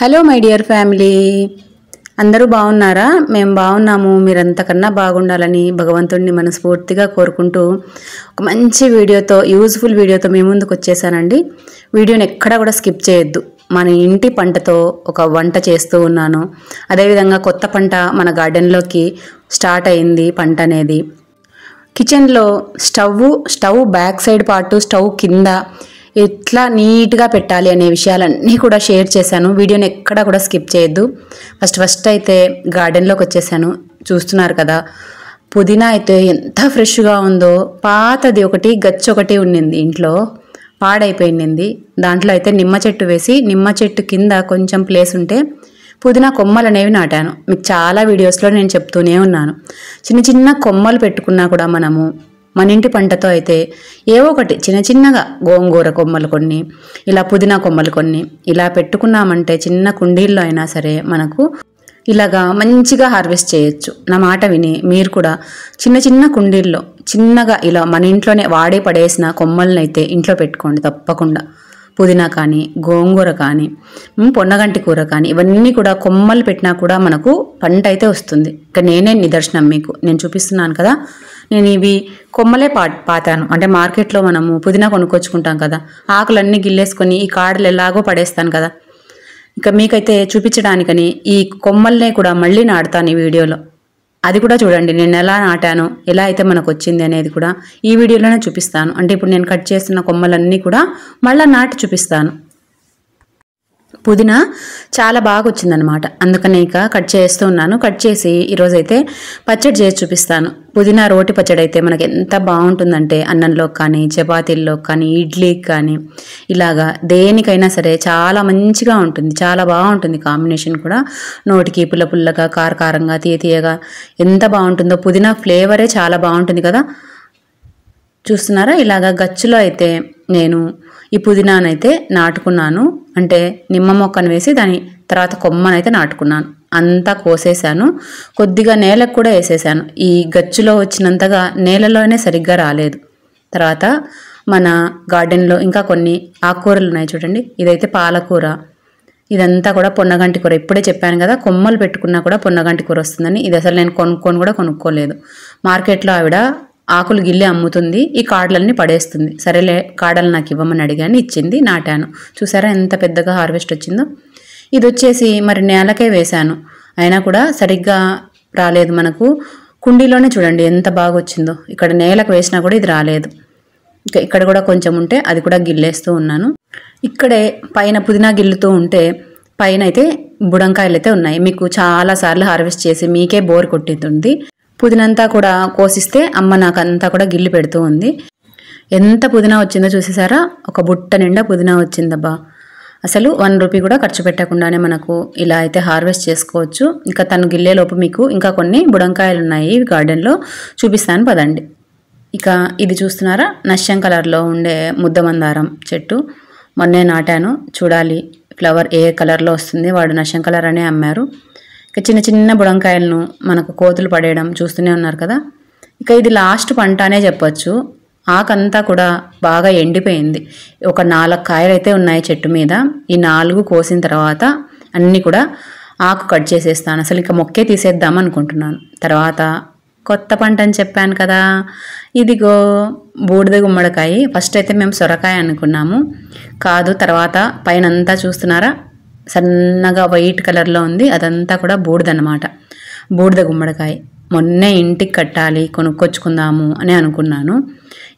Hello my dear family, అందరూ బాగున్నారా? మేము బాగున్నాము. మీరంతకన్నా బాగుండాలని భగవంతుడిని మనస్ఫూర్తిగా కోరుకుంటూ ఒక మంచి వీడియోతో, యూజ్ఫుల్ వీడియోతో మీ ముందుకు వచ్చేసానండి. వీడియోని ఎక్కడా కూడా స్కిప్ చేయొద్దు. మన ఇంటి పంటతో ఒక వంట చేస్తూ ఉన్నాను. అదేవిధంగా కొత్త పంట మన గార్డెన్లోకి స్టార్ట్ అయింది. పంట అనేది కిచెన్లో stove back side part, stove కింద ఎట్లా నీట్గా పెట్టాలి అనే విషయాలన్నీ కూడా షేర్ చేశాను. వీడియోని ఎక్కడా కూడా స్కిప్ చేయొద్దు. ఫస్ట్ అయితే గార్డెన్లోకి వచ్చేసాను. చూస్తున్నారు కదా, పుదీనా అయితే ఎంత ఫ్రెష్గా ఉందో. పాతది ఒకటి గచ్చొకటి ఉండింది ఇంట్లో, పాడైపోయింది. దాంట్లో అయితే నిమ్మ చెట్టు వేసి, నిమ్మ చెట్టు కింద కొంచెం ప్లేస్ ఉంటే పుదీనా కొమ్మలు అనేవి నాటాను. మీకు చాలా వీడియోస్లో నేను చెప్తూనే ఉన్నాను. చిన్న చిన్న కొమ్మలు పెట్టుకున్నా కూడా మనము మన ఇంటి పంటతో అయితే ఏవో ఒకటి చిన్నగా గోంగూర కొమ్మలు కొన్ని, ఇలా పుదీనా కొమ్మలు కొన్ని ఇలా పెట్టుకున్నామంటే చిన్న కుండీల్లో అయినా సరే మనకు ఇలాగా మంచిగా హార్వెస్ట్ చేయొచ్చు. నా మాట విని మీరు కూడా చిన్న కుండీల్లో చిన్నగా ఇలా మన ఇంట్లోనే వాడి పడేసిన కొమ్మలను అయితే ఇంట్లో పెట్టుకోండి తప్పకుండా. పుదీనా కానీ, గోంగూర కానీ, పొన్నగంటి కూర కానీ, ఇవన్నీ కూడా కొమ్మలు పెట్టినా కూడా మనకు పంట అయితే వస్తుంది. ఇక నేనే నిదర్శనం మీకు నేను చూపిస్తున్నాను కదా. నేను ఇవి కొమ్మలే పాతాను. అంటే మార్కెట్లో మనము పుదీనా కొనుక్కొచ్చుకుంటాం కదా, ఆకులన్నీ గిల్లేసుకొని ఈ కాడలు ఎలాగో పడేస్తాను కదా. ఇక మీకైతే చూపించడానికని ఈ కొమ్మల్నే కూడా మళ్ళీ నాటుతాను ఈ వీడియోలో. అది కూడా చూడండి, నేను ఎలా నాటాను, ఎలా అయితే మనకు వచ్చింది అనేది కూడా ఈ వీడియోలోనే చూపిస్తాను. అంటే ఇప్పుడు నేను కట్ చేస్తున్న కొమ్మలన్నీ కూడా మళ్ళీ నాటి చూపిస్తాను. పుదీనా చాలా బాగా వచ్చిందనమాట, అందుకనే ఇక కట్ చేస్తూ ఉన్నాను. కట్ చేసి ఈరోజైతే పచ్చడి చేసి చూపిస్తాను. పుదీనా రోటి పచ్చడి అయితే మనకి ఎంత బాగుంటుందంటే అన్నంలో కానీ, చపాతీల్లో కానీ, ఇడ్లీకి కానీ, ఇలాగా దేనికైనా సరే చాలా మంచిగా ఉంటుంది. చాలా బాగుంటుంది కాంబినేషన్ కూడా. నోటికి పుల్లగా, కారంగా, తీయగా ఎంత బాగుంటుందో. పుదీనా ఫ్లేవరే చాలా బాగుంటుంది కదా. చూస్తున్నారా, ఇలాగా గచ్చులో అయితే నేను ఈ పుదీనానైతే నాటుకున్నాను. అంటే నిమ్మ మొక్కను వేసి దాని తర్వాత కొమ్మనైతే నాటుకున్నాను. అంతా కోసేసాను. కొద్దిగా నేలకు కూడా వేసేసాను. ఈ గచ్చులో వచ్చినంతగా నేలలోనే సరిగ్గా రాలేదు. తర్వాత మన గార్డెన్లో ఇంకా కొన్ని ఆకుకూరలు ఉన్నాయి చూడండి. ఇదైతే పాలకూర, ఇదంతా కూడా పొన్నగంటి కూర. ఇప్పుడే చెప్పాను కదా, కొమ్మలు పెట్టుకున్నా కూడా పొన్నగంటి కూర వస్తుందని. ఇది అసలు నేను కొనుక్కోలేదు. మార్కెట్లో ఆవిడ ఆకులు గిల్లి అమ్ముతుంది, ఈ కాడలన్నీ పడేస్తుంది. సరేలే కాడలు నాకు ఇవ్వమని అడిగాను, ఇచ్చింది, నాటాను. చూసారా ఎంత పెద్దగా హార్వెస్ట్ వచ్చిందో. ఇది వచ్చేసి మరి నేలకే వేశాను, అయినా కూడా సరిగ్గా రాలేదు. మనకు కుండీలోనే చూడండి ఎంత బాగా వచ్చిందో. ఇక్కడ నేలకు వేసినా కూడా ఇది రాలేదు. ఇక్కడ కూడా కొంచెం ఉంటే అది కూడా గిల్లేస్తూ ఉన్నాను. ఇక్కడే పైన పుదీనా గిల్లుతూ ఉంటే పైన అయితే బుడంకాయలు అయితే ఉన్నాయి. మీకు చాలాసార్లు హార్వెస్ట్ చేసి మీకే బోర్ కొట్టింది. పుదీనంతా కూడా కోసిస్తే అమ్మ నాకంతా కూడా గిల్లి పెడుతూ ఉంది. ఎంత పుదీనా వచ్చిందో చూసేసారా, ఒక బుట్ట నిండా పుదీనా వచ్చిందబ్బా. అసలు 1 రూపీ కూడా ఖర్చు పెట్టకుండానే మనకు ఇలా అయితే హార్వెస్ట్ చేసుకోవచ్చు. ఇంకా తను గిల్లేలోపు మీకు ఇంకా కొన్ని బుడంకాయలు ఉన్నాయి గార్డెన్లో, చూపిస్తాను పదండి. ఇక ఇది చూస్తున్నారా, నశ్యం కలర్లో ఉండే ముద్దమందారం చెట్టు మొన్నే నాటాను. చూడాలి ఫ్లవర్ ఏ కలర్లో వస్తుంది. వాడు నశ్యం కలర్ అనే అమ్మారు. ఇక చిన్న బుడంకాయలను మనకు కోతులు పడేయడం చూస్తూనే ఉన్నారు కదా. ఇక ఇది లాస్ట్ పంట అనే చెప్పొచ్చు. ఆకంతా కూడా బాగా ఎండిపోయింది. ఒక 4 కాయలు అయితే ఉన్నాయి చెట్టు మీద. ఈ 4 కోసిన తర్వాత అన్నీ కూడా ఆకు కట్ చేసేస్తాను. అసలు ఇక మొక్కే తీసేద్దాం అనుకుంటున్నాను. తర్వాత కొత్త పంట అని చెప్పాను కదా, ఇదిగో బూడిద గుమ్మడికాయ. ఫస్ట్ అయితే మేము సొరకాయ అనుకున్నాము, కాదు. తర్వాత పైన అంతా చూస్తున్నారా, సన్నగా వైట్ కలర్లో ఉంది. అదంతా కూడా బూడిదన్నమాట, బూడిద గుమ్మడికాయ. మొన్నే ఇంటికి కట్టాలి, కొనుక్కొచ్చుకుందాము అని అనుకున్నాను.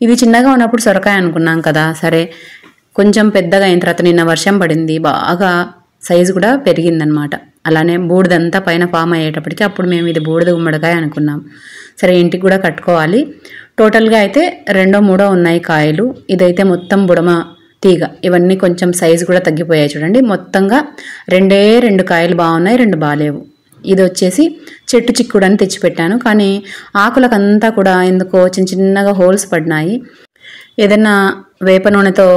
ఇది చిన్నగా ఉన్నప్పుడు సొరకాయ అనుకున్నాం కదా. సరే కొంచెం పెద్దగా అయిన తర్వాత నిన్న వర్షం పడింది, బాగా సైజు కూడా పెరిగిందనమాట. అలానే బూడిదంతా పైన ఫామ్ అయ్యేటప్పటికి అప్పుడు మేము ఇది బూడిద గుమ్మడికాయ అనుకున్నాం. సరే ఇంటికి కూడా కట్టుకోవాలి. టోటల్గా అయితే 2-3 ఉన్నాయి కాయలు. ఇదైతే మొత్తం బుడమ తీగ. ఇవన్నీ కొంచెం సైజు కూడా తగ్గిపోయాయి చూడండి. మొత్తంగా 2 కాయలు బాగున్నాయి, 2 బాగాలేవు. ఇది వచ్చేసి చెట్టు చిక్కుడు అని తెచ్చిపెట్టాను, కానీ ఆకులకంతా కూడా ఎందుకో చిన్నగా హోల్స్ పడినాయి. ఏదైనా వేప నూనెతో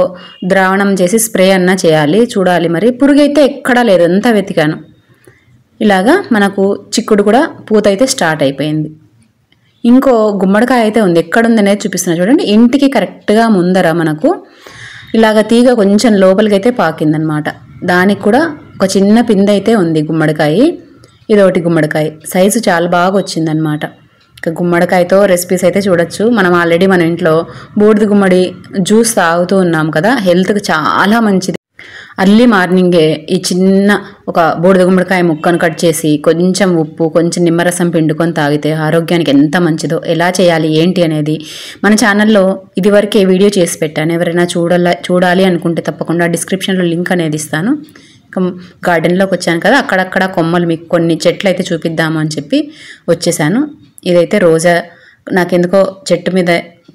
ద్రావణం చేసి స్ప్రే అన్నా చేయాలి, చూడాలి మరి. పురుగు అయితే ఎక్కడా లేదు, అంతా వెతికాను. ఇలాగా మనకు చిక్కుడు కూడా పూత అయితే స్టార్ట్ అయిపోయింది. ఇంకో గుమ్మడికాయ అయితే ఉంది, ఎక్కడుందనేది చూపిస్తున్నా చూడండి. ఇంటికి కరెక్ట్గా ముందర మనకు ఇలాగ తీగ కొంచెం లోపలికైతే పాకిందనమాట. దానికి కూడా ఒక చిన్న పిందె అయితే ఉంది గుమ్మడికాయ. ఇదొకటి గుమ్మడికాయ సైజు చాలా బాగా వచ్చిందనమాట. ఇక గుమ్మడికాయతో రెసిపీస్ అయితే చూడొచ్చు. మనం ఆల్రెడీ మన ఇంట్లో బూడిద గుమ్మడి జ్యూస్ తాగుతూ ఉన్నాం కదా, హెల్త్కి చాలా మంచిది. అర్లీ మార్నింగే ఈ చిన్న ఒక బూడిద గుమ్మడికాయ ముక్కను కట్ చేసి కొంచెం ఉప్పు కొంచెం నిమ్మరసం పిండుకొని తాగితే ఆరోగ్యానికి ఎంత మంచిదో, ఎలా చేయాలి ఏంటి అనేది మన ఛానల్లో ఇదివరకే వీడియో చేసి పెట్టాను. ఎవరైనా చూడాలి అనుకుంటే తప్పకుండా డిస్క్రిప్షన్లో లింక్ అనేది ఇస్తాను. గార్డెన్లోకి వచ్చాను కదా, అక్కడక్కడ కొమ్మలు మీకు కొన్ని చెట్లు అయితే చూపిద్దాము అని చెప్పి వచ్చేసాను. ఇదైతే రోజా, నాకెందుకో చెట్టు మీద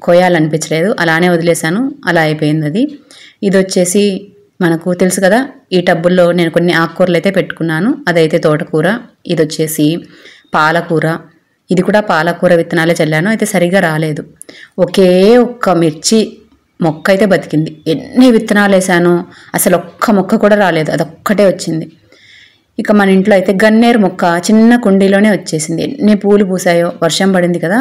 కోయాలనిపించలేదు, అలానే వదిలేశాను, అలా అయిపోయింది అది. ఇది వచ్చేసి మనకు తెలుసు కదా, ఈ టబ్బుల్లో నేను కొన్ని ఆకుకూరలు అయితే పెట్టుకున్నాను. అదైతే తోటకూర. ఇది వచ్చేసి పాలకూర. ఇది కూడా పాలకూర విత్తనాలే చల్లాను, అయితే సరిగా రాలేదు. ఒకే ఒక్క మిర్చి మొక్క అయితే బతికింది. ఎన్ని విత్తనాలు వేసానో అసలు ఒక్క మొక్క కూడా రాలేదు, అదొక్కటే వచ్చింది. ఇక మన ఇంట్లో అయితే గన్నేరు మొక్క చిన్న కుండీలోనే వచ్చేసింది. ఎన్ని పూలు పూసాయో, వర్షం పడింది కదా,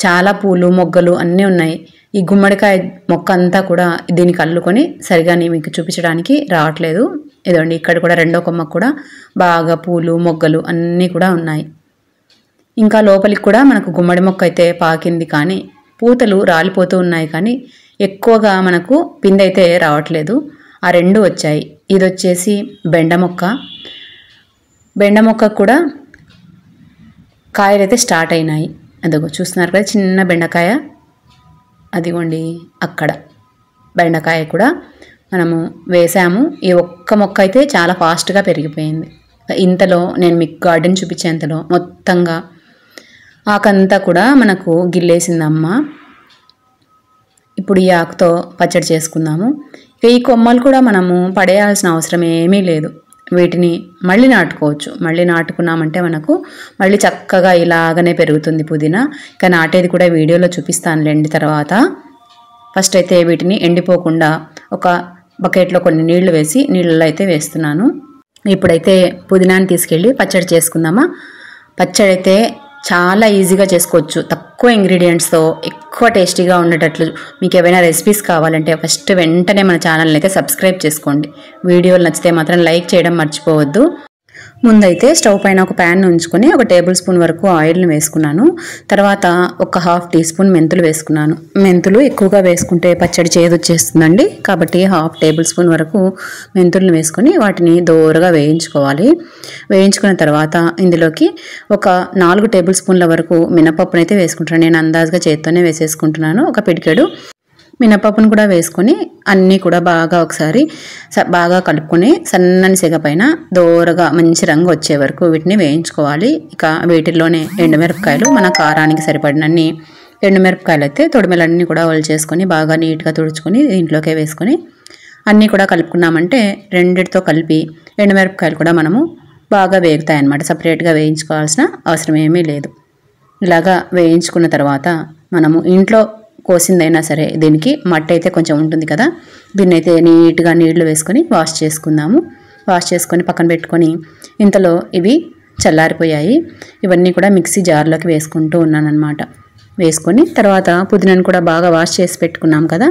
చాలా పూలు మొగ్గలు అన్నీ ఉన్నాయి. ఈ గుమ్మడికాయ మొక్క అంతా కూడా దీనికి అల్లుకొని సరిగా మీకు చూపించడానికి రావట్లేదు. ఇదండి, ఇక్కడ కూడా రెండో కొమ్మకు కూడా బాగా పూలు మొగ్గలు అన్నీ కూడా ఉన్నాయి. ఇంకా లోపలికి కూడా మనకు గుమ్మడి మొక్క అయితే పాకింది, కానీ పూతలు రాలిపోతూ ఉన్నాయి, కానీ ఎక్కువగా మనకు పిందె అయితే రావట్లేదు. ఆ రెండు వచ్చాయి. ఇది వచ్చేసి బెండ మొక్క. బెండ మొక్కకు కూడా కాయలు అయితే స్టార్ట్ అయినాయి. అదిగో చూస్తున్నారు కదా చిన్న బెండకాయ, అదిగోండి అక్కడ బెండకాయ కూడా మనము వేసాము. ఈ ఒక్క మొక్క అయితే చాలా ఫాస్ట్గా పెరిగిపోయింది. ఇంతలో నేను మీకు గార్డెన్ చూపించేంతలో మొత్తంగా ఆకంతా కూడా మనకు గిల్లేసిందమ్మ. ఇప్పుడు ఈ ఆకుతో పచ్చడి చేసుకుందాము. ఈ కొమ్మలు కూడా మనము పడేయాల్సిన అవసరం ఏమీ లేదు, వీటిని మళ్ళీ నాటుకోవచ్చు. మళ్ళీ నాటుకున్నామంటే మనకు మళ్ళీ చక్కగా ఇలాగనే పెరుగుతుంది పుదీనా. ఇక నాటేది కూడా వీడియోలో చూపిస్తానులేండి తర్వాత. ఫస్ట్ అయితే వీటిని ఎండిపోకుండా ఒక బకెట్లో కొన్ని నీళ్లు వేసి నీళ్ళలో అయితే వేస్తున్నాను. ఇప్పుడైతే పుదీనాని తీసుకెళ్ళి పచ్చడి చేసుకుందామా. పచ్చడి అయితే చాలా ఈజీగా చేసుకోవచ్చు, తక్కువ ఇంగ్రీడియంట్స్తో ఎక్కువ టేస్టీగా ఉండేటట్లు. మీకు ఏమైనా రెసిపీస్ కావాలంటే ఫస్ట్ వెంటనే మన ఛానల్ని అయితే సబ్స్క్రైబ్ చేసుకోండి. వీడియోలు నచ్చితే మాత్రం లైక్ చేయడం మర్చిపోవద్దు. ముందైతే స్టవ్ పైన ఒక ప్యాన్ ఉంచుకొని ఒక టేబుల్ స్పూన్ వరకు ఆయిల్ని వేసుకున్నాను. తర్వాత ఒక హాఫ్ టీ స్పూన్ మెంతులు వేసుకున్నాను. మెంతులు ఎక్కువగా వేసుకుంటే పచ్చడి చేదు వచ్చేస్తుందండి, కాబట్టి హాఫ్ టేబుల్ స్పూన్ వరకు మెంతులను వేసుకొని వాటిని దోరగా వేయించుకోవాలి. వేయించుకున్న తర్వాత ఇందులోకి ఒక 4 టేబుల్ స్పూన్ల వరకు మినపప్పునైతే వేసుకుంటున్నాను. నేను అందాజుగా చేత్తోనే వేసేసుకుంటున్నాను. ఒక పిడికెడు మినపప్పును కూడా వేసుకొని అన్నీ కూడా బాగా ఒకసారి బాగా కలుపుకొని సన్నని సెగ పైన దోరగా మంచి రంగు వచ్చే వరకు వీటిని వేయించుకోవాలి. ఇక వీటిల్లోనే ఎండుమిరపకాయలు, మన కారానికి సరిపడినన్ని ఎండుమిరపకాయలు అయితే తొడిమెలన్నీ కూడా చేసుకొని బాగా నీట్గా తుడుచుకొని దీంట్లోకే వేసుకొని అన్నీ కూడా కలుపుకున్నామంటే రెండిటితో కలిపి ఎండుమిరపకాయలు కూడా మనము బాగా వేగుతాయన్నమాట. సపరేట్గా వేయించుకోవాల్సిన అవసరం ఏమీ లేదు. ఇలాగా వేయించుకున్న తర్వాత మనము ఇంట్లో కోసిందైనా సరే దీనికి మట్టి అయితే కొంచెం ఉంటుంది కదా, దీన్ని అయితే నీట్గా నీళ్లు వేసుకొని వాష్ చేసుకుందాము. వాష్ చేసుకొని పక్కన పెట్టుకొని ఇంతలో ఇవి చల్లారిపోయాయి. ఇవన్నీ కూడా మిక్సీ జార్లోకి వేసుకుంటూ ఉన్నానన్నమాట. వేసుకొని తర్వాత పుదీనాను కూడా బాగా వాష్ చేసి పెట్టుకున్నాం కదా,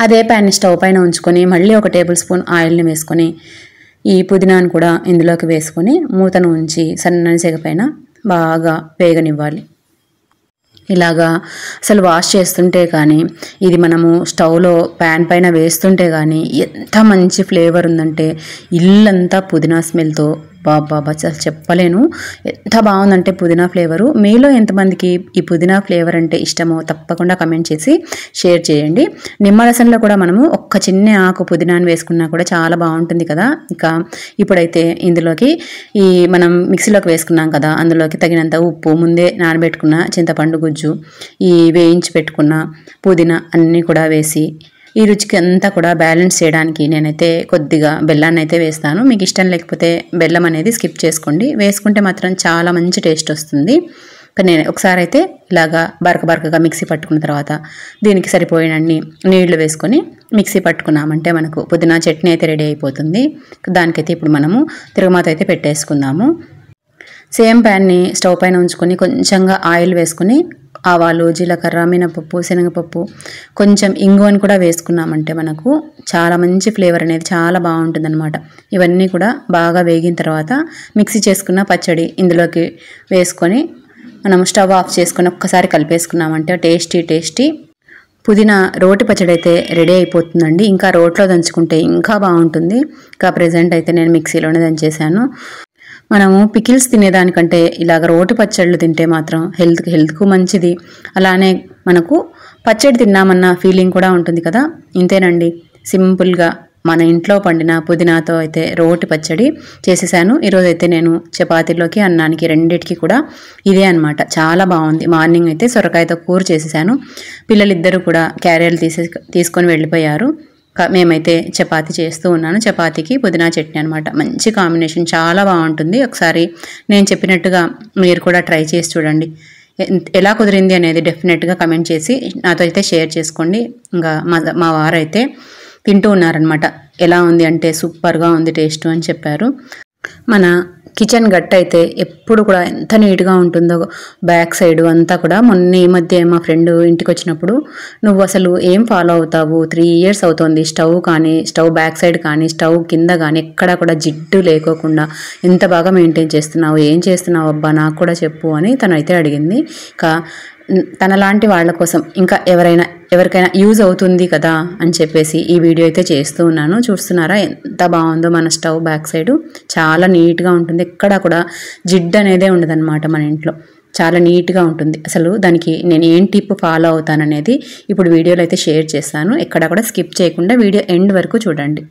అదే ప్యాన్ని స్టవ్ పైన ఉంచుకొని మళ్ళీ ఒక టేబుల్ స్పూన్ ఆయిల్ని వేసుకొని ఈ పుదీనాను కూడా ఇందులోకి వేసుకొని మూతను ఉంచి సన్నని సెగ పైన బాగా వేగనివ్వాలి. ఇలాగా అసలు వాష్ చేస్తుంటే కానీ ఇది మనము స్టవ్లో ప్యాన్ పైన వేస్తుంటే కానీ ఎంత మంచి ఫ్లేవర్ ఉందంటే ఇల్లంతా పుదీనా స్మెల్తో బాబా అసలు చెప్పలేను, ఎంత బాగుందంటే పుదీనా ఫ్లేవరు. మీలో ఎంతమందికి ఈ పుదీనా ఫ్లేవర్ అంటే ఇష్టమో తప్పకుండా కమెంట్ చేసి షేర్ చేయండి. నిమ్మరసంలో కూడా మనము ఒక్క చిన్న ఆకు పుదీనాను వేసుకున్నా కూడా చాలా బాగుంటుంది కదా. ఇక ఇప్పుడైతే ఇందులోకి ఈ మనం మిక్సీలోకి వేసుకున్నాం కదా, అందులోకి తగినంత ఉప్పు, ముందే నానబెట్టుకున్న చింతపండు గుజ్జు, ఈ వేయించి పెట్టుకున్న పుదీనా అన్నీ కూడా వేసి ఈ రుచికి అంతా కూడా బ్యాలెన్స్ చేయడానికి నేనైతే కొద్దిగా బెల్లాన్ని అయితే వేస్తాను. మీకు ఇష్టం లేకపోతే బెల్లం అనేది స్కిప్ చేసుకోండి, వేసుకుంటే మాత్రం చాలా మంచి టేస్ట్ వస్తుంది. నేను ఒకసారి అయితే ఇలాగా బరకగా మిక్సీ పట్టుకున్న తర్వాత దీనికి సరిపోయినన్ని నీళ్లు వేసుకొని మిక్సీ పట్టుకున్నామంటే మనకు పుదీనా చట్నీ అయితే రెడీ అయిపోతుంది. దానికైతే ఇప్పుడు మనము తిరగమాత అయితే పెట్టేసుకుందాము. సేమ్ ప్యాన్ని స్టవ్ పైన ఉంచుకొని కొంచెంగా ఆయిల్ వేసుకొని ఆవాలు, జీలకర్ర, మినపప్పు, శనగపప్పు, కొంచెం ఇంగువని కూడా వేసుకున్నామంటే మనకు చాలా మంచి ఫ్లేవర్ అనేది చాలా బాగుంటుందన్నమాట. ఇవన్నీ కూడా బాగా వేగిన తర్వాత మిక్సీ చేసుకున్న పచ్చడి ఇందులోకి వేసుకొని మనం స్టవ్ ఆఫ్ చేసుకొని ఒక్కసారి కలిపేసుకున్నామంటే టేస్టీ పుదీనా రోటి పచ్చడి అయితే రెడీ అయిపోతుందండి. ఇంకా రోట్లో దంచుకుంటే ఇంకా బాగుంటుంది. ఇంకా ప్రెజెంట్ అయితే నేను మిక్సీలోనే దంచేసాను. మనము పికిల్స్ తినేదానికంటే ఇలాగ రోటి పచ్చళ్ళు తింటే మాత్రం హెల్త్కు మంచిది. అలానే మనకు పచ్చడి తిన్నామన్న ఫీలింగ్ కూడా ఉంటుంది కదా. ఇంతేనండి, సింపుల్గా మన ఇంట్లో పండిన పుదీనాతో అయితే రోటి పచ్చడి చేసేసాను. ఈరోజైతే నేను చపాతీలోకి అన్నానికి రెండిటికి కూడా ఇదే అనమాట. చాలా బాగుంది. మార్నింగ్ అయితే సొరకాయతో కూర చేసేసాను. పిల్లలిద్దరూ కూడా క్యారియర్లు తీసుకొని వెళ్ళిపోయారు. మేమైతే చపాతీ చేస్తూ ఉన్నాను. చపాతీకి పుదీనా చట్నీ అనమాట. మంచి కాంబినేషన్, చాలా బాగుంటుంది. ఒకసారి నేను చెప్పినట్టుగా మీరు కూడా ట్రై చేసి చూడండి. ఎలా కుదిరింది అనేది డెఫినెట్గా కమెంట్ చేసి నాతో అయితే షేర్ చేసుకోండి. ఇంకా మా వారైతే తింటూ ఉన్నారనమాట. ఎలా ఉంది అంటే సూపర్గా ఉంది టేస్ట్ అని చెప్పారు. మన కిచెన్ గట్టు అయితే ఎప్పుడు కూడా ఎంత నీట్గా ఉంటుందో బ్యాక్ సైడ్ అంతా కూడా. మొన్న ఈ మధ్య మా ఫ్రెండ్ ఇంటికి వచ్చినప్పుడు, నువ్వు అసలు ఏం ఫాలో అవుతావు, 3 years అవుతుంది స్టవ్ కానీ, స్టవ్ బ్యాక్ సైడ్ కానీ, స్టవ్ కింద కానీ ఎక్కడా కూడా జిడ్డు లేకోకుండా ఎంత బాగా మెయింటైన్ చేస్తున్నావు, ఏం చేస్తున్నావు అబ్బా నాకు కూడా చెప్పు అని తనైతే అడిగింది. ఇంకా తనలాంటి వాళ్ళ కోసం ఇంకా ఎవరికైనా యూజ్ అవుతుంది కదా అని చెప్పేసి ఈ వీడియో అయితే చేస్తూ ఉన్నాను. చూస్తున్నారా ఎంత బాగుందో మన స్టవ్ బ్యాక్ సైడ్. చాలా నీట్గా ఉంటుంది. ఎక్కడా కూడా జిడ్డు అనేదే ఉండదన్నమాట మన ఇంట్లో. చాలా నీట్గా ఉంటుంది. అసలు దానికి నేను ఏం టిప్ ఫాలో అవుతాననేది ఇప్పుడు వీడియోలో అయితే షేర్ చేస్తాను. ఎక్కడా కూడా స్కిప్ చేయకుండా వీడియో ఎండ్ వరకు చూడండి.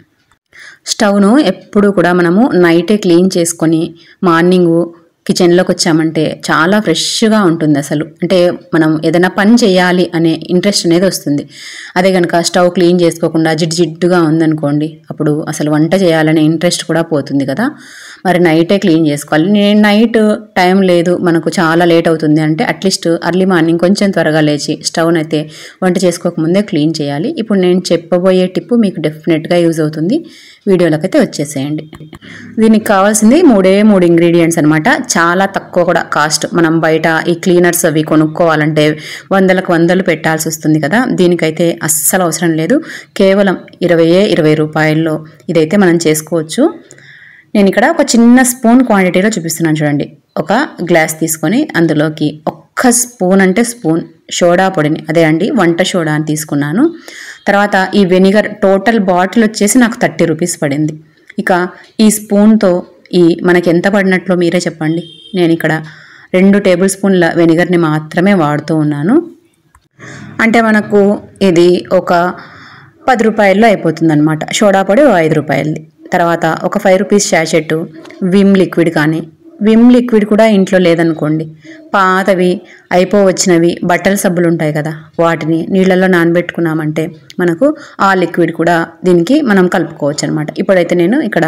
స్టవ్ను ఎప్పుడు కూడా మనము నైటే క్లీన్ చేసుకొని మార్నింగు కిచెన్లోకి వచ్చామంటే చాలా ఫ్రెష్గా ఉంటుంది. అసలు అంటే మనం ఏదైనా పని చేయాలి అనే ఇంట్రెస్ట్ అనేది వస్తుంది. అదే కనుక స్టవ్ క్లీన్ చేసుకోకుండా జిడ్డుగా ఉందనుకోండి, అప్పుడు అసలు వంట చేయాలనే ఇంట్రెస్ట్ కూడా పోతుంది కదా. మరి నైటే క్లీన్ చేసుకోవాలి. నేను నైట్ టైం లేదు, మనకు చాలా లేట్ అవుతుంది అంటే అట్లీస్ట్ అర్లీ మార్నింగ్ కొంచెం త్వరగా లేచి స్టవ్ని అయితే వంట చేసుకోకముందే క్లీన్ చేయాలి. ఇప్పుడు నేను చెప్పబోయే టిప్పు మీకు డెఫినెట్గా యూజ్ అవుతుంది. వీడియోలోకి అయితే వచ్చేసేయండి. దీనికి కావాల్సింది 3 ఇంగ్రీడియంట్స్ అనమాట. చాలా తక్కువ కూడా కాస్ట్. మనం బయట ఈ క్లీనర్స్ అవి కొనుక్కోవాలంటే వందలు పెట్టాల్సి వస్తుంది కదా. దీనికైతే అస్సలు అవసరం లేదు. కేవలం 20 రూపాయల్లో ఇదైతే మనం చేసుకోవచ్చు. నేను ఇక్కడ ఒక చిన్న స్పూన్ క్వాంటిటీలో చూపిస్తున్నాను చూడండి. ఒక గ్లాస్ తీసుకొని అందులోకి ఒక్క స్పూన్ అంటే స్పూన్ సోడా పొడిని, అదే అండి వంట సోడా అని తీసుకున్నాను. తర్వాత ఈ వెనిగర్ టోటల్ బాటిల్ వచ్చేసి నాకు 30 రూపీస్ పడింది. ఇక ఈ స్పూన్తో మనకి ఎంత పడినట్లో మీరే చెప్పండి. నేను ఇక్కడ 2 టేబుల్ స్పూన్ల వెనిగర్ని మాత్రమే వాడుతూ ఉన్నాను. అంటే మనకు ఇది ఒక 10 రూపాయల్లో అయిపోతుంది అనమాట. సోడా పొడి 5 రూపాయలది. తర్వాత ఒక 5 రూపీస్ శాషెట్ విమ్ లిక్విడ్ కానీ, విమ్ లిక్విడ్ కూడా ఇంట్లో లేదనుకోండి, పాతవి అయిపోవచ్చినవి బట్టల సబ్బులు ఉంటాయి కదా, వాటిని నీళ్ళల్లో నానబెట్టుకున్నామంటే మనకు ఆ లిక్విడ్ కూడా దీనికి మనం కలుపుకోవచ్చు అనమాట. ఇప్పుడైతే నేను ఇక్కడ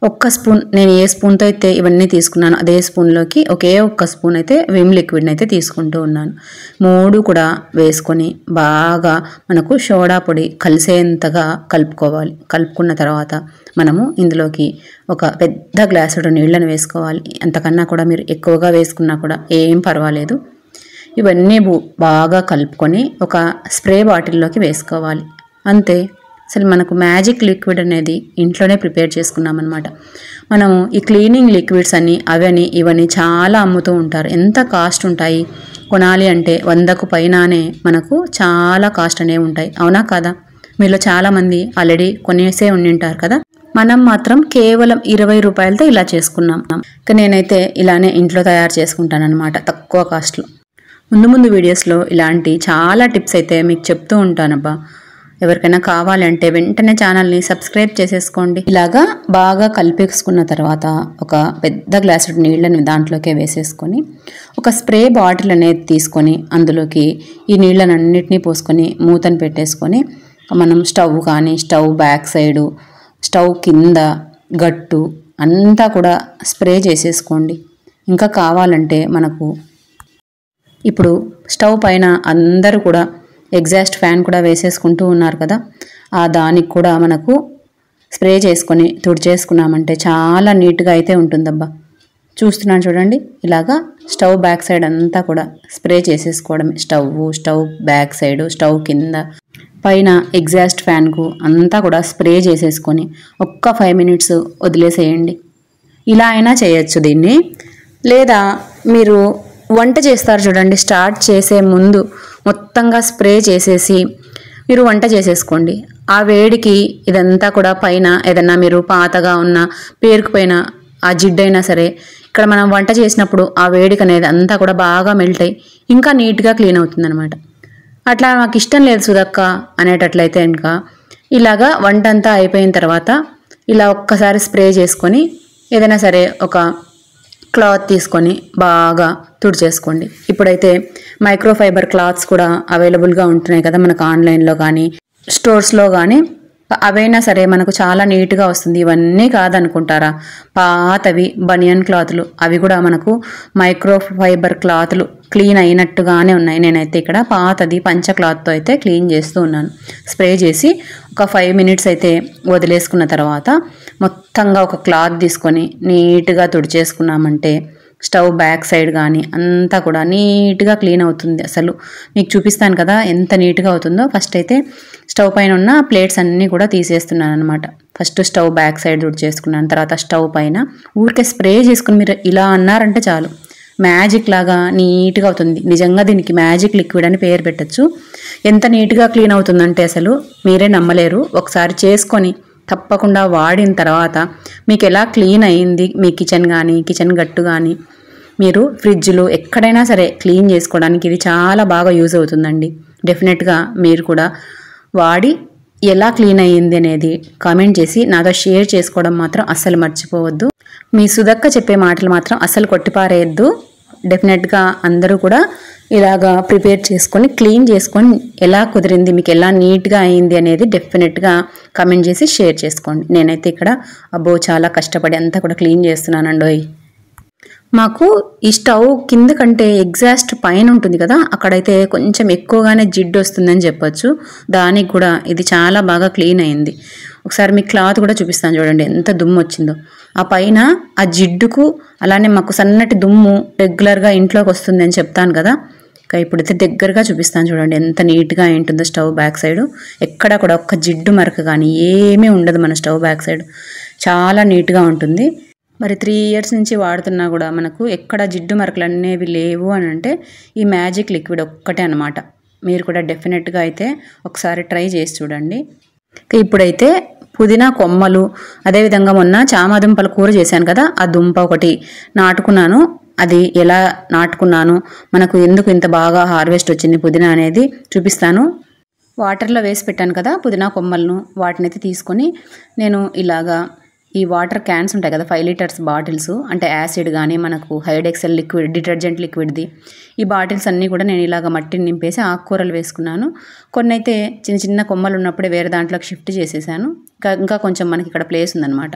ఒక్క స్పూన్, నేను ఏ స్పూన్తో అయితే ఇవన్నీ తీసుకున్నాను అదే స్పూన్లోకి ఒకే ఒక్క స్పూన్ అయితే విమ్ లిక్విడ్ని అయితే తీసుకుంటూ ఉన్నాను. 3 కూడా వేసుకొని బాగా మనకు సోడా పొడి కలిసేంతగా కలుపుకోవాలి. కలుపుకున్న తర్వాత మనము ఇందులోకి ఒక పెద్ద గ్లాసుడు నీళ్ళని వేసుకోవాలి. అంతకన్నా కూడా మీరు ఎక్కువగా వేసుకున్నా కూడా ఏం పర్వాలేదు. ఇవన్నీ బాగా కలుపుకొని ఒక స్ప్రే బాటిల్లోకి వేసుకోవాలి. అంతే. అసలు మనకు మ్యాజిక్ లిక్విడ్ అనేది ఇంట్లోనే ప్రిపేర్ చేసుకున్నామన్నమాట. మనము ఈ క్లీనింగ్ లిక్విడ్స్ అని అవని ఇవని చాలా అమ్ముతూ ఉంటారు. ఎంత కాస్ట్ ఉంటాయి కొనాలి అంటే 100కు పైననే మనకు చాలా కాస్ట్ అనేవి ఉంటాయి. అవునా కదా? మీలో చాలామంది ఆల్రెడీ కొనేసే ఉండింటారు కదా. మనం మాత్రం కేవలం 20 రూపాయలతో ఇలా చేసుకున్నాం. ఇక నేనైతే ఇలానే ఇంట్లో తయారు చేసుకుంటానన్నమాట తక్కువ కాస్ట్లో. ముందు వీడియోస్లో ఇలాంటి చాలా టిప్స్ అయితే మీకు చెప్తూ ఉంటానబ్బా. ఎవరికైనా కావాలంటే వెంటనే ఛానల్ని సబ్స్క్రైబ్ చేసేసుకోండి. ఇలాగా బాగా కలిపేసుకున్న తర్వాత ఒక పెద్ద గ్లాసు నీళ్ళని దాంట్లోకే వేసేసుకొని ఒక స్ప్రే బాటిల్ అనేది తీసుకొని అందులోకి ఈ నీళ్ళనన్నిటినీ పోసుకొని మూతను పెట్టేసుకొని మనం స్టవ్ కానీ, స్టవ్ బ్యాక్ సైడు, స్టవ్ కింద, గట్టు అంతా కూడా స్ప్రే చేసేసుకోండి. ఇంకా కావాలంటే మనకు ఇప్పుడు స్టవ్ పైన అందరూ కూడా ఎగ్జాస్ట్ ఫ్యాన్ కూడా వేసేసుకుంటూ ఉన్నారు కదా, ఆ దానికి కూడా మనకు స్ప్రే చేసుకొని తుడిచేసుకున్నామంటే చాలా నీట్గా అయితే ఉంటుందబ్బా. చూస్తున్నాను చూడండి, ఇలాగా స్టవ్ బ్యాక్ సైడ్ అంతా కూడా స్ప్రే చేసేసుకోవడం. స్టవ్ బ్యాక్ సైడ్, స్టవ్ కింద, పైన ఎగ్జాస్ట్ ఫ్యాన్కు అంతా కూడా స్ప్రే చేసేసుకొని ఒక్క 5 మినిట్స్ వదిలేసేయండి. ఇలా అయినా చేయొచ్చు దీన్ని. లేదా మీరు వంట చేస్తారు చూడండి, స్టార్ట్ చేసే ముందు మొత్తంగా స్ప్రే చేసేసి మీరు వంట చేసేసుకోండి. ఆ వేడికి ఇదంతా కూడా పైన ఏదన్నా మీరు పాతగా ఉన్న పేరుకుపోయిన ఆ జిడ్డైనా సరే, ఇక్కడ మనం వంట చేసినప్పుడు ఆ వేడికి అనేది అంతా కూడా బాగా మెల్ట్ అయ్యి ఇంకా నీట్గా క్లీన్ అవుతుందన్నమాట. అట్లా నాకు ఇష్టం లేదు సుధక్క అనేటట్లయితే ఇంకా ఇలాగా వంట అంతా అయిపోయిన తర్వాత ఇలా ఒక్కసారి స్ప్రే చేసుకొని ఏదైనా సరే ఒక క్లాత్ తీసుకొని బాగా తుడిచేసుకోండి. ఇప్పుడైతే మైక్రోఫైబర్ క్లాత్స్ కూడా అవైలబుల్గా ఉంటున్నాయి కదా మనకు ఆన్లైన్లో కానీ స్టోర్స్లో కానీ. అవైనా సరే మనకు చాలా నీట్గా వస్తుంది. ఇవన్నీ కాదనుకుంటారా, పాతవి బనియన్ క్లాతులు, అవి కూడా మనకు మైక్రోఫైబర్ క్లాతులు క్లీన్ అయినట్టుగానే ఉన్నాయి. నేనైతే ఇక్కడ పాతది పంచ క్లాత్తో అయితే క్లీన్ చేస్తూ ఉన్నాను. స్ప్రే చేసి ఒక 5 మినిట్స్ అయితే వదిలేసుకున్న తర్వాత మొత్తంగా ఒక క్లాత్ తీసుకొని నీట్గా తుడిచేసుకున్నామంటే స్టవ్ బ్యాక్ సైడ్ కానీ అంతా కూడా నీట్గా క్లీన్ అవుతుంది. అసలు మీకు చూపిస్తాను కదా ఎంత నీట్గా అవుతుందో. ఫస్ట్ అయితే స్టవ్ పైన ఉన్న ప్లేట్స్ అన్నీ కూడా తీసేస్తున్నాను అనమాట. ఫస్ట్ స్టవ్ బ్యాక్ సైడ్ తుడిచేసుకున్నాను, తర్వాత స్టవ్ పైన ఊరికే స్ప్రే చేసుకుని మీరు ఇలా అన్నారంటే చాలు, మ్యాజిక్ లాగా నీట్గా అవుతుంది. నిజంగా దీనికి మ్యాజిక్ లిక్విడ్ అని పేరు పెట్టచ్చు. ఎంత నీట్గా క్లీన్ అవుతుందంటే అసలు మీరే నమ్మలేరు. ఒకసారి చేసుకొని తప్పకుండా వాడిన తర్వాత మీకు ఎలా క్లీన్ అయ్యింది మీ కిచెన్ కానీ కిచెన్ గట్టు కానీ, మీరు ఫ్రిడ్జ్లో ఎక్కడైనా సరే క్లీన్ చేసుకోవడానికి ఇది చాలా బాగా యూజ్ అవుతుందండి. డెఫినెట్గా మీరు కూడా వాడి ఎలా క్లీన్ అయ్యింది అనేది కామెంట్ చేసి నాతో షేర్ చేసుకోవడం మాత్రం అస్సలు మర్చిపోవద్దు. మీ సుధక్క చెప్పే మాటలు మాత్రం అస్సలు కొట్టిపారేయద్దు. డెఫినెట్గా అందరూ కూడా ఇలాగా ప్రిపేర్ చేసుకొని క్లీన్ చేసుకొని ఎలా కుదిరింది, మీకు ఎలా నీట్గా అయింది అనేది డెఫినెట్గా కామెంట్ చేసి షేర్ చేసుకోండి. నేనైతే ఇక్కడ చాలా కష్టపడి అంతా కూడా క్లీన్ చేస్తున్నానండోయ్. మాకు ఈ స్టవ్ కింద కంటే ఎగ్జాస్ట్ పైన ఉంటుంది కదా, అక్కడైతే కొంచెం ఎక్కువగానే జిడ్డు వస్తుందని చెప్పొచ్చు. దానికి కూడా ఇది చాలా బాగా క్లీన్ అయింది. ఒకసారి మీ క్లాత్ కూడా చూపిస్తాను చూడండి ఎంత దుమ్ము వచ్చిందో. ఆ పైన ఆ జిడ్డుకు అలానే మాకు సన్నటి దుమ్ము రెగ్యులర్గా ఇంట్లోకి వస్తుంది అని చెప్తాను కదా, ఇంకా ఇప్పుడైతే దగ్గరగా చూపిస్తాను చూడండి ఎంత నీట్గా ఉంటుందో స్టవ్ బ్యాక్ సైడ్. ఎక్కడ కూడా ఒక్క జిడ్డు మరక కానీ ఏమీ ఉండదు మన స్టవ్ బ్యాక్ సైడ్, చాలా నీట్గా ఉంటుంది. మరి 3 ఇయర్స్ నుంచి వాడుతున్నా కూడా మనకు ఎక్కడ జిడ్డు మరకలు అనేవి లేవు అని అంటే ఈ మ్యాజిక్ లిక్విడ్ ఒక్కటే అనమాట. మీరు కూడా డెఫినెట్గా అయితే ఒకసారి ట్రై చేసి చూడండి. ఇప్పుడైతే పుదీనా కొమ్మలు, అదేవిధంగా మొన్న చామదుంపల కూర చేశాను కదా, ఆ దుంప ఒకటి నాటుకున్నాను. అది ఎలా నాటుకున్నాను, మనకు ఎందుకు ఇంత బాగా హార్వెస్ట్ వచ్చింది పుదీనా అనేది చూపిస్తాను. వాటర్లో వేసి పెట్టాను కదా పుదీనా కొమ్మలను, వాటిని అయితే తీసుకొని నేను ఇలాగా ఈ వాటర్ క్యాన్స్ ఉంటాయి కదా 5 లీటర్స్ బాటిల్స్, అంటే యాసిడ్ కానీ మనకు హైడెక్సెల్ లిక్విడ్ డిటర్జెంట్ లిక్విడ్ది, ఈ బాటిల్స్ అన్నీ కూడా నేను ఇలాగ మట్టిని నింపేసి ఆకుకూరలు వేసుకున్నాను. కొన్ని అయితే చిన్న చిన్న కొమ్మలు ఉన్నప్పుడే వేరే దాంట్లోకి షిఫ్ట్ చేసేసాను. ఇంకా కొంచెం మనకి ఇక్కడ ప్లేస్ ఉందన్నమాట.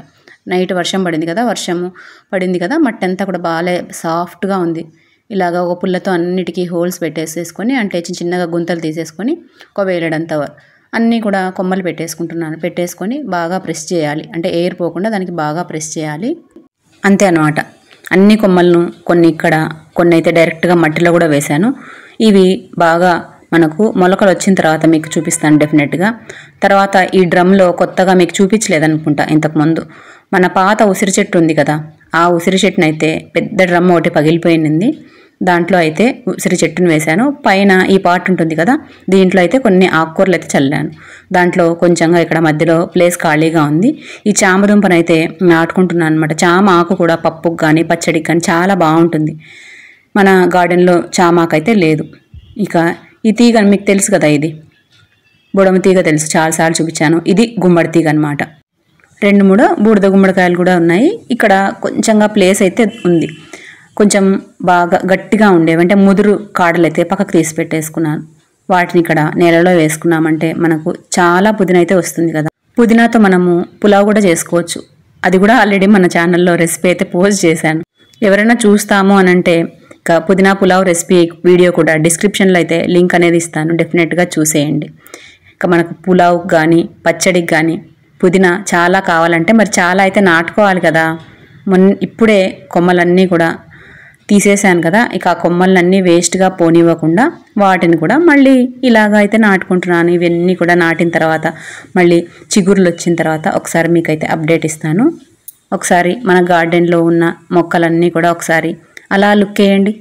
నైట్ వర్షం పడింది కదా, మట్టి అంతా కూడా బాగా సాఫ్ట్గా ఉంది. ఇలాగ ఒక పుల్లతో అన్నిటికీ హోల్స్ పెట్టేసేసుకొని, అంటే చిన్నగా గుంతలు తీసేసుకొని ఒక వేలడంతా అన్నీ కూడా కొమ్మలు పెట్టేసుకొని బాగా ప్రెస్ చేయాలి. అంటే ఎయిర్ పోకుండా దానికి బాగా ప్రెస్ చేయాలి. అంతే అనమాట. అన్ని కొమ్మలను కొన్ని ఇక్కడ, కొన్ని అయితే డైరెక్ట్గా మట్టిలో కూడా వేశాను. ఇవి బాగా మనకు మొలకలు వచ్చిన తర్వాత మీకు చూపిస్తాను డెఫినెట్గా. తర్వాత ఈ డ్రమ్లో కొత్తగా మీకు చూపించలేదనుకుంటా ఇంతకుముందు, మన పాత ఉసిరి చెట్టు ఉంది కదా, ఆ ఉసిరి చెట్టును అయితే పెద్ద డ్రమ్ ఒకటి పగిలిపోయింది. దాంట్లో అయితే ఉసిరి చెట్టును వేశాను. పైన ఈ పార్ట్ ఉంటుంది కదా, దీంట్లో అయితే కొన్ని ఆకుకూరలు అయితే చల్లాను. దాంట్లో కొంచెంగా ఇక్కడ మధ్యలో ప్లేస్ ఖాళీగా ఉంది. ఈ చామదుంపను అయితే నాటుకుంటున్నాను అనమాట. చామ ఆకు కూడా పప్పుకు కానీ పచ్చడికి కానీ చాలా బాగుంటుంది. మన గార్డెన్లో చామాకు అయితే లేదు. ఇక ఈ తీగ మీకు తెలుసు కదా, ఇది బుడమ తీగ తెలుసు, చాలాసార్లు చూపించాను. ఇది గుమ్మడి తీగ అనమాట. 2-3 బూడిద గుమ్మడికాయలు కూడా ఉన్నాయి. ఇక్కడ కొంచెంగా ప్లేస్ అయితే ఉంది. కొంచెం బాగా గట్టిగా ఉండేవి, అంటే ముదురు కాడలు అయితే పక్కకు తీసి పెట్టేసుకున్నాను. వాటిని ఇక్కడ నేలలో వేసుకున్నామంటే మనకు చాలా పుదీనా అయితే వస్తుంది కదా. పుదీనాతో మనము పులావ్ కూడా చేసుకోవచ్చు. అది కూడా ఆల్రెడీ మన ఛానల్లో రెసిపీ అయితే పోస్ట్ చేశాను. ఎవరైనా చూస్తాము అని అంటే ఇక పుదీనా పులావ్ రెసిపీ వీడియో కూడా డిస్క్రిప్షన్లో అయితే లింక్ అనేది ఇస్తాను, డెఫినెట్గా చూసేయండి. ఇక మనకు పులావ్కి కానీ పచ్చడికి కానీ పుదీనా చాలా కావాలంటే మరి చాలా అయితే నాటుకోవాలి కదా. ఇప్పుడే కొమ్మలన్నీ కూడా తీసేసాను కదా, ఇక ఆ కొమ్మలన్నీ వేస్ట్గా పోనివ్వకుండా వాటిని కూడా మళ్ళీ ఇలాగ అయితే నాటుకుంటున్నాను. ఇవన్నీ కూడా నాటిన తర్వాత మళ్ళీ చిగురులు వచ్చిన తర్వాత ఒకసారి మీకైతే అప్డేట్ ఇస్తాను. ఒకసారి మన గార్డెన్లో ఉన్న మొక్కలన్నీ కూడా ఒకసారి అలా లుక్ వేయండి.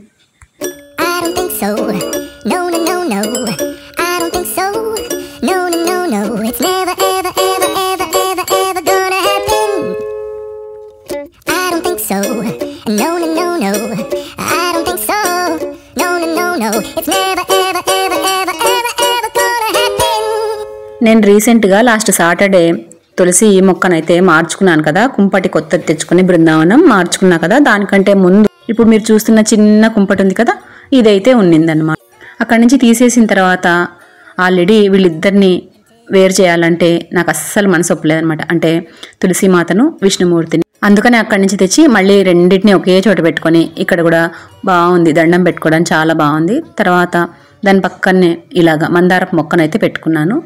నేను రీసెంట్గా లాస్ట్ సాటర్డే తులసి మొక్కనైతే మార్చుకున్నాను కదా, కుంపటి కొత్తది తెచ్చుకుని బృందావనం మార్చుకున్నా కదా, దానికంటే ముందు ఇప్పుడు మీరు చూస్తున్న చిన్న కుంపటి ఉంది కదా, ఇదైతే ఉన్నిందనమాట. అక్కడి నుంచి తీసేసిన తర్వాత ఆల్రెడీ వీళ్ళిద్దరిని వేరు చేయాలంటే నాకు అస్సలు మనసు ఒప్పలేదనమాట. అంటే తులసి మాతను విష్ణుమూర్తిని. అందుకని అక్కడి నుంచి తెచ్చి మళ్ళీ రెండింటిని ఒకే చోట పెట్టుకొని ఇక్కడ కూడా బాగుంది, దండం పెట్టుకోవడానికి చాలా బాగుంది. తర్వాత దాని పక్కనే ఇలాగా మందారపు మొక్కనైతే పెట్టుకున్నాను.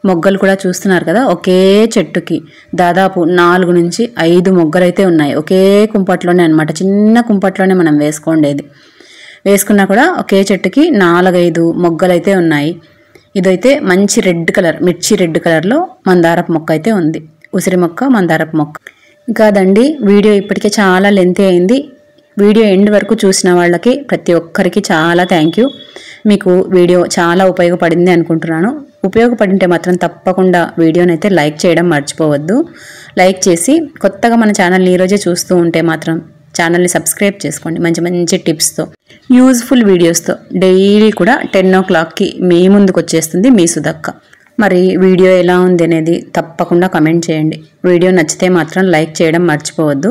మొగ్గలు కూడా చూస్తున్నారు కదా, ఒకే చెట్టుకి దాదాపు 4 నుంచి 5 మొగ్గలైతే ఉన్నాయి. ఒకే కుంపట్లోనే అనమాట, చిన్న కుంపట్లోనే మనం వేసుకున్నా కూడా ఒకే చెట్టుకి 4-5 మొగ్గలైతే ఉన్నాయి. ఇదైతే మంచి రెడ్ కలర్, మిర్చి రెడ్ కలర్లో మందారపు మొక్క అయితే ఉంది. ఉసిరి మొక్క, మందారపు మొక్క. ఇంకా అదండి, వీడియో ఇప్పటికే చాలా లెంతీ అయింది. వీడియో ఎండ్ వరకు చూసిన వాళ్ళకి ప్రతి ఒక్కరికి చాలా థ్యాంక్ యూ. మీకు వీడియో చాలా ఉపయోగపడింది అనుకుంటున్నాను. ఉపయోగపడింటే మాత్రం తప్పకుండా వీడియోనైతే లైక్ చేయడం మర్చిపోవద్దు. లైక్ చేసి కొత్తగా మన ఛానల్ని ఈరోజే చూస్తూ ఉంటే మాత్రం ఛానల్ని సబ్స్క్రైబ్ చేసుకోండి. మంచి మంచి టిప్స్తో, యూజ్ఫుల్ వీడియోస్తో డైలీ కూడా 10 o'clockకి మీ ముందుకు వచ్చేస్తుంది మీ సుధక్క. మరి వీడియో ఎలా ఉంది అనేది తప్పకుండా కమెంట్ చేయండి. వీడియో నచ్చితే మాత్రం లైక్ చేయడం మర్చిపోవద్దు.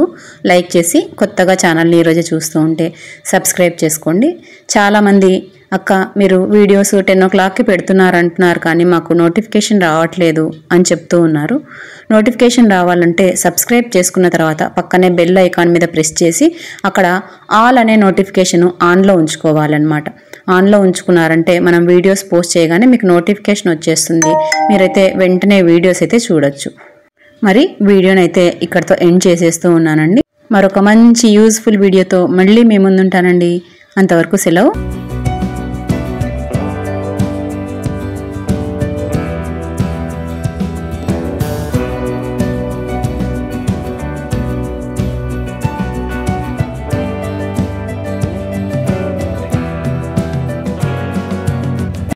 లైక్ చేసి కొత్తగా ఛానల్ని ఈరోజే చూస్తూ ఉంటే సబ్స్క్రైబ్ చేసుకోండి. చాలామంది అక్క మీరు వీడియోస్ 10 o'clockకి పెడుతున్నారంటున్నారు కానీ మాకు నోటిఫికేషన్ రావట్లేదు అని చెప్తూ ఉన్నారు. నోటిఫికేషన్ రావాలంటే సబ్స్క్రైబ్ చేసుకున్న తర్వాత పక్కనే బెల్ ఐకాన్ మీద ప్రెస్ చేసి అక్కడ ఆల్ అనే నోటిఫికేషన్ ఆన్లో ఉంచుకోవాలన్నమాట. ఆన్లో ఉంచుకున్నారంటే మనం వీడియోస్ పోస్ట్ చేయగానే మీకు నోటిఫికేషన్ వచ్చేస్తుంది. మీరైతే వెంటనే వీడియోస్ అయితే చూడొచ్చు. మరి వీడియోనైతే ఇక్కడితో ఎండ్ చేసేస్తూ ఉన్నానండి. మరొక మంచి యూజ్ఫుల్ వీడియోతో మళ్ళీ మీ ముందుంటానండి. అంతవరకు సెలవు.